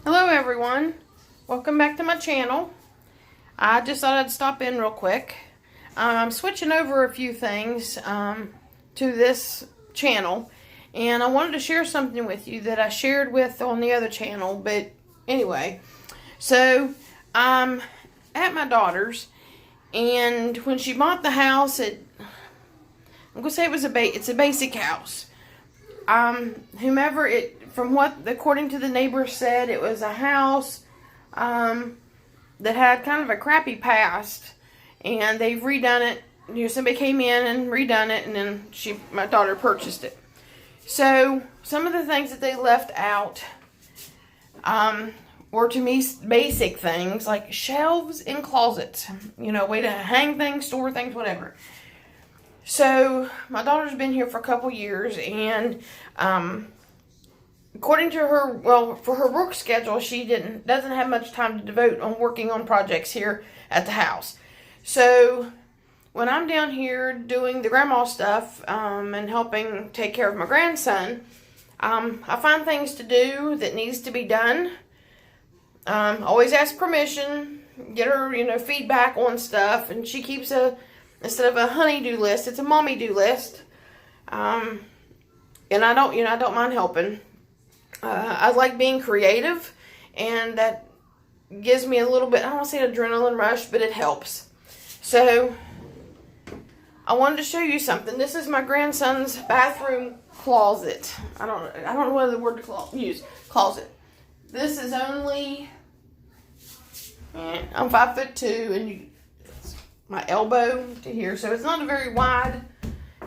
Hello everyone, welcome back to my channel. I just thought I'd stop in real quick. I'm switching over a few things to this channel, and I wanted to share something with you that I shared with on the other channel. But anyway, so I'm at my daughter's, and when she bought the house, I'm gonna say it's a basic house. From what according to the neighbors said, it was a house that had kind of a crappy past, and they've redone it. Somebody came in and redone it, and then my daughter purchased it. So some of the things that they left out were, to me, basic things like shelves and closets. Way to hang things, store things, whatever. So my daughter's been here for a couple years, and according to her, for her work schedule, she doesn't have much time to devote on working on projects here at the house. So when I'm down here doing the grandma stuff and helping take care of my grandson, I find things to do that needs to be done. Always ask permission, get her feedback on stuff, and she keeps instead of a honey-do list, it's a mommy-do list. And I don't mind helping. I like being creative, and that gives me a little bit, I don't want to say adrenaline rush, but it helps. So I wanted to show you something. This is my grandson's bathroom closet. I don't know what the word to use. Closet. This is only, I'm 5'2", and my elbow to here, so it's not a very wide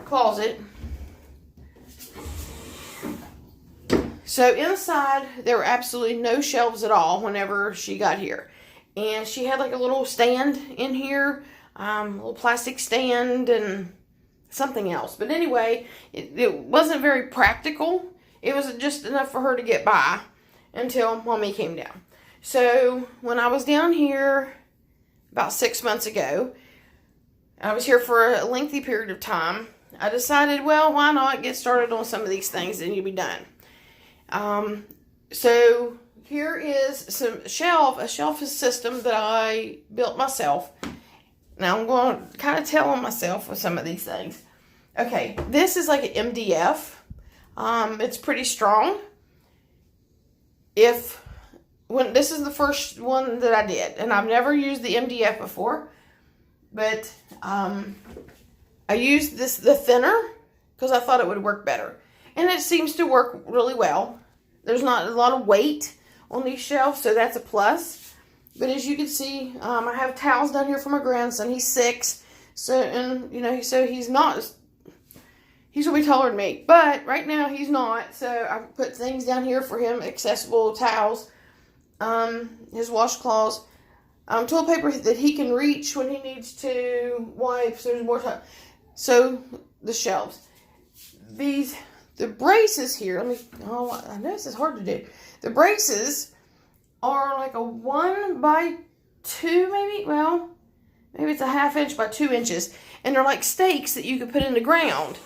closet. So inside, there were absolutely no shelves at all whenever she got here. And she had like a little stand in here, a little plastic stand and something else. But anyway, it wasn't very practical. It was just enough for her to get by until Mommy came down. So when I was down here about 6 months ago, I was here for a lengthy period of time. I decided, well, why not get started on some of these things and you'll be done. So here is a shelf system that I built myself. Now I'm going to kind of tell on myself with some of these things. Okay, this is like an MDF. It's pretty strong. This is the first one that I did, and I've never used the MDF before, but I used the thinner because I thought it would work better. And it seems to work really well. There's not a lot of weight on these shelves, so that's a plus. But as you can see, I have towels down here for my grandson. He's 6, so he's not. He's gonna be taller than me, but right now he's not. So I put things down here for him, accessible towels, his washcloths, toilet paper that he can reach when he needs to wipe. So there's more time. So the shelves, the braces here, I know this is hard to do. The braces are like a 1 by 2, maybe? Well, maybe it's a 1/2 inch by 2 inches. And they're like stakes that you could put in the ground.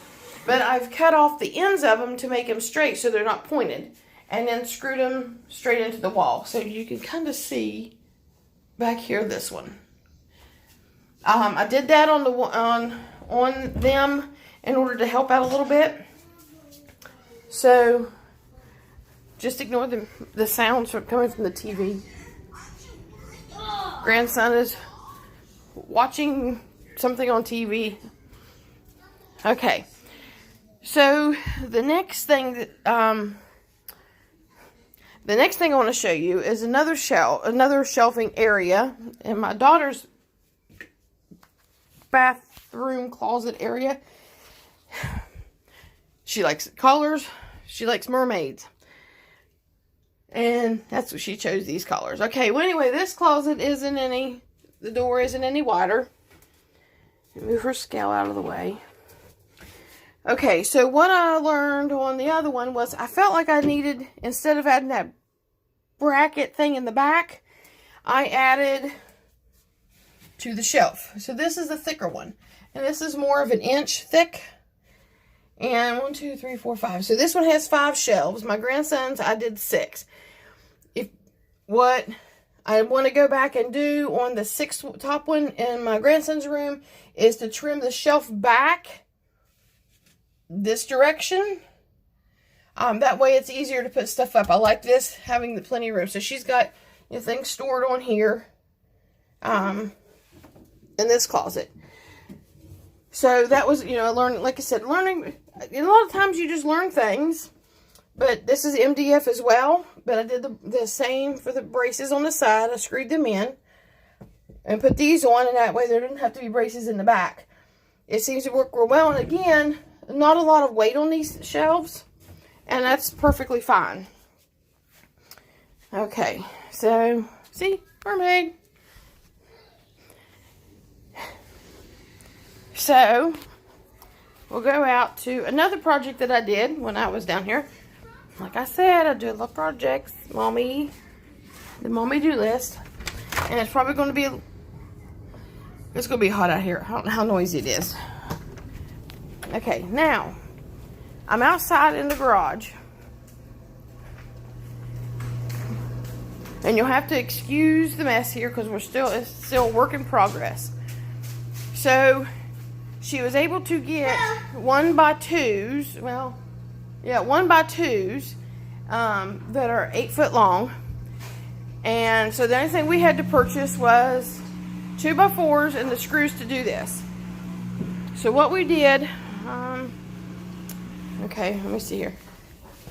But I've cut off the ends of them to make them straight so they're not pointed. And then screwed them straight into the wall. So you can kind of see back here, this one. I did that on them in order to help out a little bit. So just ignore the sounds coming from the TV. Grandson is watching something on TV. Okay. So the next thing I want to show you is another shelving area in my daughter's bathroom closet area. She likes colors. She likes mermaids. And that's what she chose, these colors. Okay, well anyway, this closet the door isn't any wider. Move her scale out of the way. Okay, so what I learned on the other one was I felt like I needed, instead of adding that bracket thing in the back, I added to the shelf. So this is the thicker one. And this is more of an inch thick. And 1, 2, 3, 4, 5. So this one has 5 shelves. My grandson's, I did 6. what I want to go back and do on the top one in my grandson's room is to trim the shelf back this direction. That way it's easier to put stuff up. I like this, having the plenty of room. So she's got things stored on here in this closet. So that was, learning, like I said, learning. A lot of times you just learn things. But this is MDF as well. But I did the same for the braces on the side. I screwed them in and put these on, and that way there didn't have to be braces in the back. It seems to work real well. And again, not a lot of weight on these shelves, and that's perfectly fine. Okay, so see, mermaid. So we'll go out to another project that I did when I was down here. Like I said, I do a lot of projects. The mommy do list. And it's probably going to be, it's going to be hot out here. I don't know how noisy it is. Okay, now, I'm outside in the garage. And you'll have to excuse the mess here because it's still a work in progress. So, she was able to get 1x2s, well, yeah, 1x2s that are 8 foot long. And so the only thing we had to purchase was 2x4s and the screws to do this. So what we did, okay, let me see here.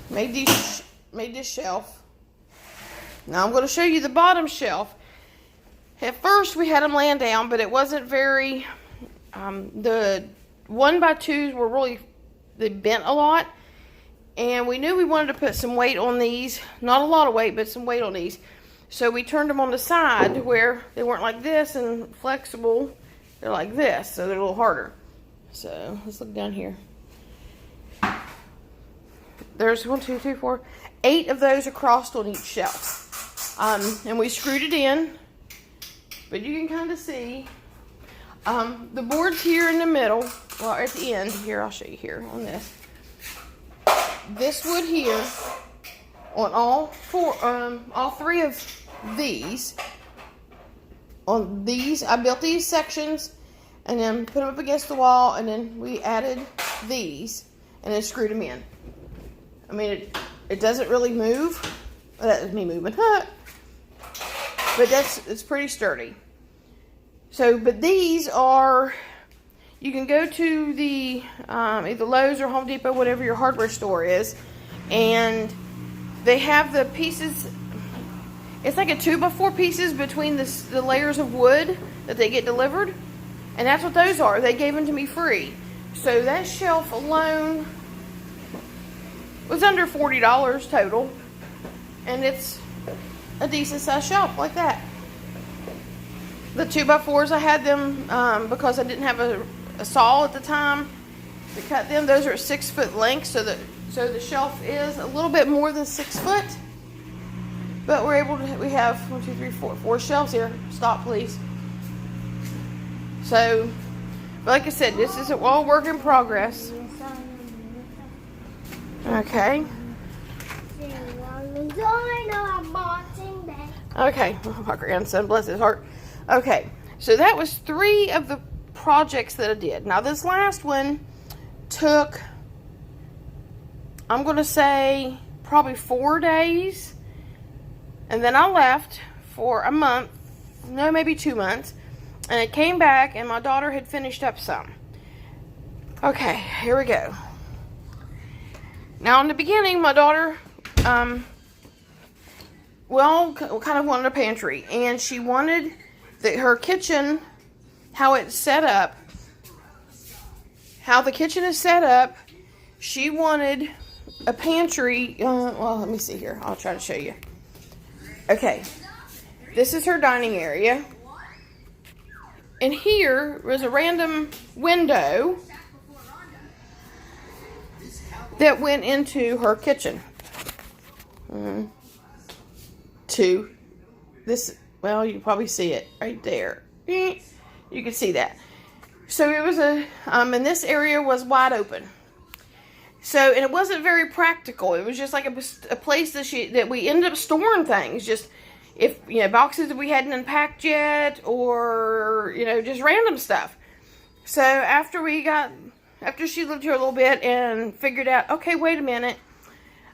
Made this shelf. Now I'm going to show you the bottom shelf. At first we had them laying down, but it wasn't very, the 1x2s were really, they bent a lot. And we knew we wanted to put some weight on these. Not a lot of weight, but some weight on these. So we turned them on the side where they weren't like this and flexible. They're like this, so they're a little harder. So let's look down here. There's 1, 2, 3, 4, 8 of those across on each shelf. And we screwed it in. But you can kind of see the boards here in the middle. Well, at the end here, I'll show you here on this. This wood here on all 3 of these. On these, I built these sections and then put them up against the wall, and then we added these and then screwed them in. I mean, it doesn't really move. Well, that was me moving, but it's pretty sturdy. So, but these are. You can go to the either Lowe's or Home Depot, whatever your hardware store is, and they have the pieces. It's like a 2x4 pieces between the layers of wood that they get delivered, and that's what those are. They gave them to me free. So that shelf alone was under $40 total, and it's a decent size shelf like that. The 2x4s, I had them because I didn't have a saw at the time to cut them. Those are 6 foot length, so the shelf is a little bit more than 6 foot. But we're able to. We have 1, 2, 3, 4 shelves here. Stop, please. So, like I said, this is all work in progress. Okay. Okay, my grandson, bless his heart. Okay, so that was 3 of the projects that I did. Now this last one took, I'm going to say, probably 4 days. And then I left for a month, no, maybe 2 months. And it came back and my daughter had finished up some. Okay, here we go. Now in the beginning, my daughter, kind of wanted a pantry. And she wanted her kitchen, how it's set up, how the kitchen is set up. She wanted a pantry. Well, let me see here. I'll try to show you. Okay, this is her dining area. And here was a random window that went into her kitchen. To this, well, you can probably see it right there. You can see that. So it was and this area was wide open. So, and it wasn't very practical. It was just like a place that we ended up storing things. Just, if, boxes that we hadn't unpacked yet, or, just random stuff. So after she lived here a little bit and figured out, okay, wait a minute,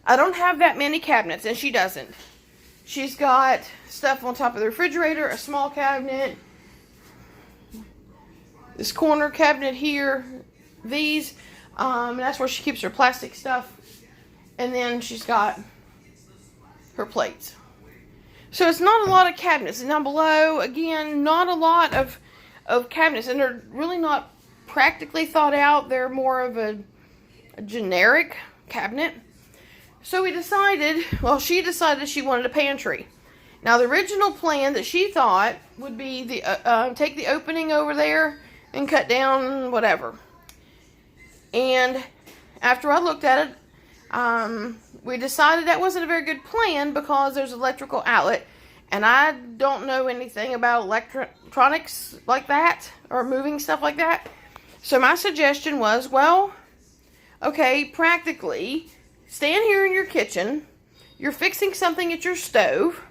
I don't have that many cabinets, and she doesn't. She's got stuff on top of the refrigerator, a small cabinet, this corner cabinet here, these, that's where she keeps her plastic stuff, and then she's got her plates. So it's not a lot of cabinets. And down below, again, not a lot of cabinets, and they're really not practically thought out. They're more of a generic cabinet. So she decided she wanted a pantry. Now, the original plan that she thought would be take the opening over there and cut down whatever. And after I looked at it, we decided that wasn't a very good plan because there's an electrical outlet, and I don't know anything about electronics like that or moving stuff like that. So my suggestion was, well, okay, practically, stand here in your kitchen. You're fixing something at your stove.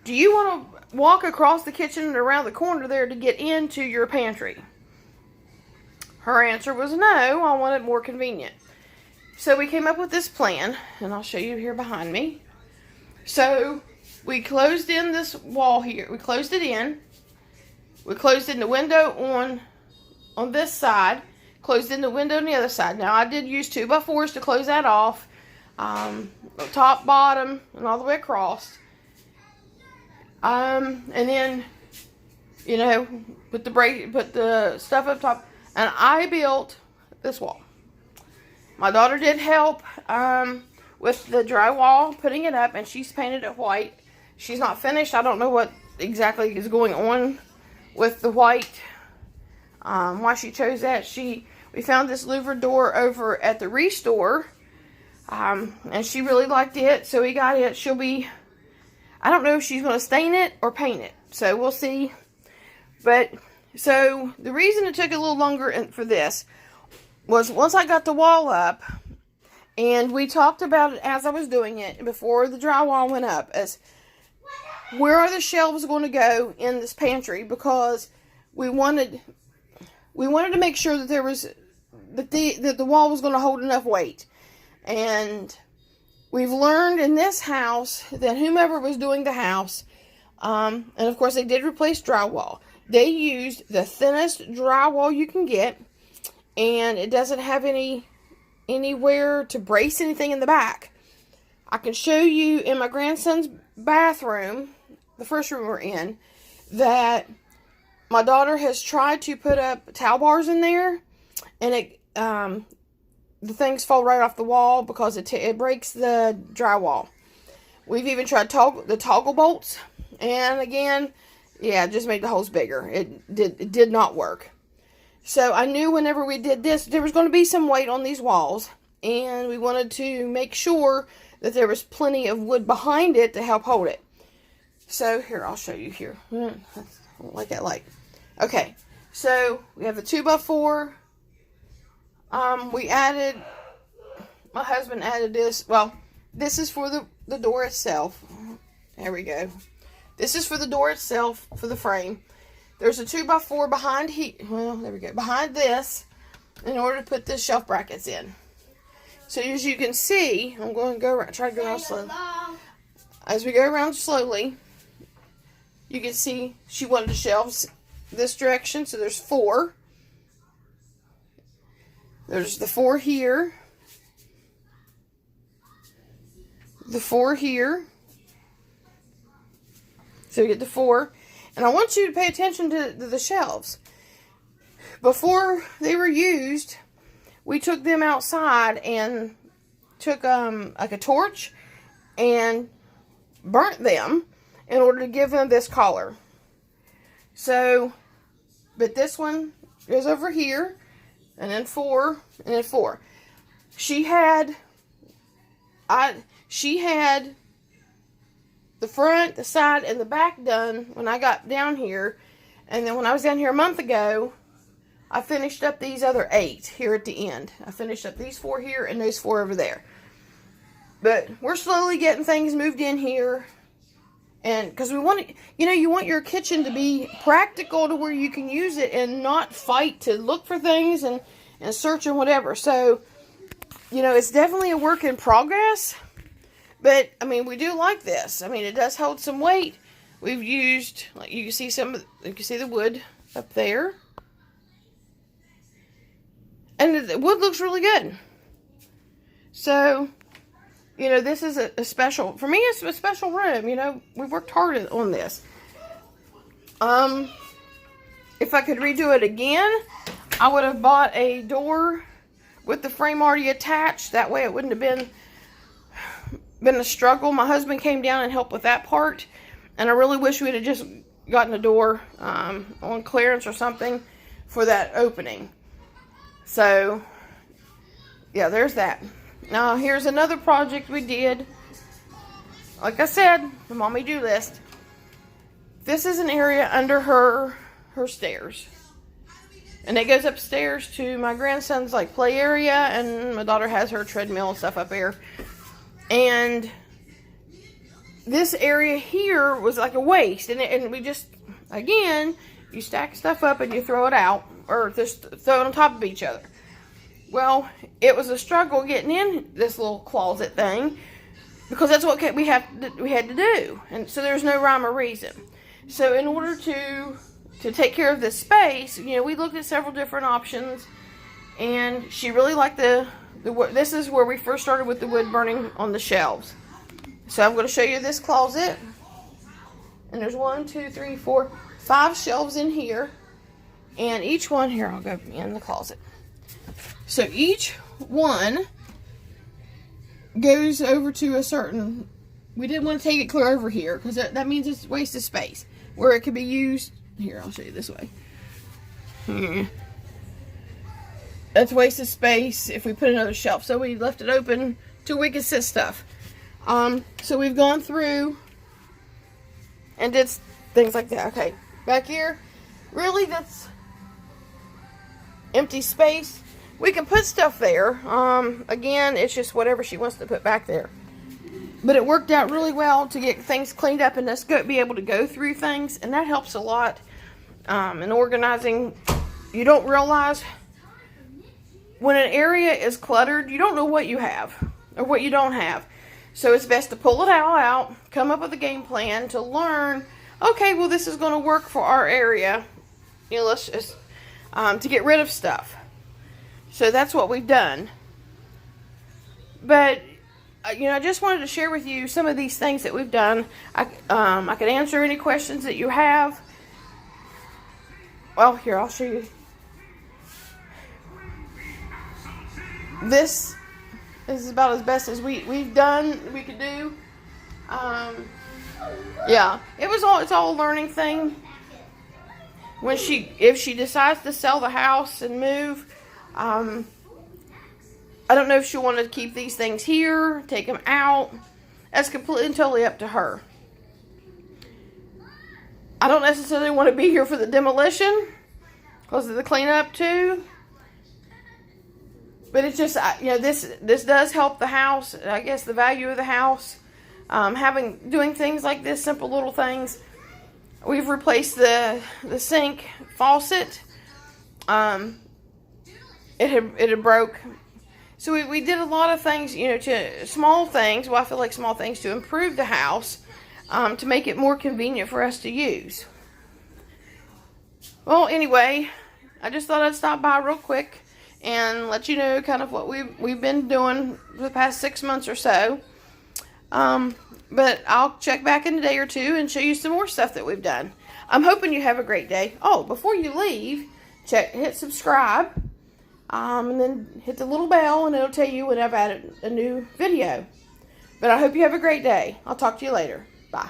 Do you want to walk across the kitchen and around the corner there to get into your pantry? Her answer was no, I want it more convenient. So we came up with this plan, and I'll show you here behind me. So we closed in this wall here. We closed it in. We closed in the window on this side. Closed in the window on the other side. Now, I did use 2x4s to close that off. Top, bottom, and all the way across. And then, put the stuff up top. And I built this wall. My daughter did help with the drywall, putting it up, and she's painted it white. She's not finished. I don't know what exactly is going on with the white. Why she chose that. We found this louver door over at the Restore, and she really liked it, so we got it. I don't know if she's going to stain it or paint it, so we'll see. But, so, the reason it took a little longer for this was once I got the wall up, and we talked about it as I was doing it before the drywall went up, as where are the shelves going to go in this pantry, because we wanted to make sure that that the wall was going to hold enough weight. And we've learned in this house that whomever was doing the house, and of course they did replace drywall. They used the thinnest drywall you can get, and it doesn't have anywhere to brace anything in the back. I can show you in my grandson's bathroom, the first room we're in, that my daughter has tried to put up towel bars in there, and the things fall right off the wall because it breaks the drywall. We've even tried the toggle bolts, and again, yeah, it just made the holes bigger. It did not work. So I knew whenever we did this, there was going to be some weight on these walls, and we wanted to make sure that there was plenty of wood behind it to help hold it. So here, I'll show you here. I don't like that light. Okay, so we have a 2x4. My husband added this. Well, this is for the door itself. There we go. This is for the door itself, for the frame. There's a 2x4 behind there we go. Behind this, in order to put the shelf brackets in. So as you can see, I'm going to go around, try to go around slowly. As we go around slowly, you can see she wanted the shelves this direction, so there's 4. There's the 4 here. The 4 here. So you get the 4. And I want you to pay attention to the shelves. Before they were used, we took them outside and took like a torch and burnt them in order to give them this color. So, but this one goes over here, and then 4, and then 4. She had the front, the side, and the back done when I got down here. And then when I was down here a month ago, I finished up these other 8 here at the end. I finished up these 4 here and those 4 over there. But we're slowly getting things moved in here. And because we want to, you want your kitchen to be practical to where you can use it and not fight to look for things and search and whatever. So, it's definitely a work in progress. But, I mean, we do like this. I mean, it does hold some weight. We've used, like, you can see the wood up there. And the wood looks really good. So, this is a special, for me, it's a special room. We've worked hard on this. If I could redo it again, I would have bought a door with the frame already attached. That way it wouldn't have been a struggle. My husband came down and helped with that part. And I really wish we'd have just gotten a door on clearance or something for that opening. So, yeah, there's that. Now, here's another project we did. Like I said, the mommy do list. This is an area under her stairs. And it goes upstairs to my grandson's like play area, and my daughter has her treadmill and stuff up there. And this area here was like a waste, and we just, again, you stack stuff up and you throw it out, or just throw it on top of each other. Well, it was a struggle getting in this little closet thing, because that's what we had to do, and so there's no rhyme or reason. So in order to take care of this space, we looked at several different options, and she really liked the this is where we first started with the wood burning on the shelves. So I'm going to show you this closet, and there's 1, 2, 3, 4, 5 shelves in here, and each one here, I'll go in the closet. So each one goes over to a certain, we didn't want to take it clear over here, because that means it's wasted space, where it could be used, here, I'll show you this way. That's wasted space if we put another shelf, so we left it open till we could sit stuff. So we've gone through and did things like that. Okay, back here, really that's empty space. We can put stuff there. Again, it's just whatever she wants to put back there. But it worked out really well to get things cleaned up and us be able to go through things, and that helps a lot in organizing. You don't realize when an area is cluttered, you don't know what you have or what you don't have. So it's best to pull it all out, come up with a game plan to learn, okay, well, this is going to work for our area. Let's just, to get rid of stuff. So that's what we've done. But, I just wanted to share with you some of these things that we've done. I could answer any questions that you have. Well, here, I'll show you. This is about as best as we could do. Yeah, it's all a learning thing. If she decides to sell the house and move, I don't know if she'll want to keep these things here, take them out. That's completely and totally up to her. I don't necessarily want to be here for the demolition because of the cleanup too. But it's just, this does help the house. I guess the value of the house. Doing things like this, simple little things. We've replaced the sink faucet. It had broke. So we did a lot of things, small things. Well, I feel like small things to improve the house, to make it more convenient for us to use. Well, anyway, I just thought I'd stop by real quick and let you know kind of what we've been doing for the past 6 months or so. But I'll check back in a day or two and show you some more stuff that we've done. I'm hoping you have a great day. Oh, before you leave, hit subscribe, and then hit the little bell, and it'll tell you when I've added a new video. But I hope you have a great day. I'll talk to you later. Bye.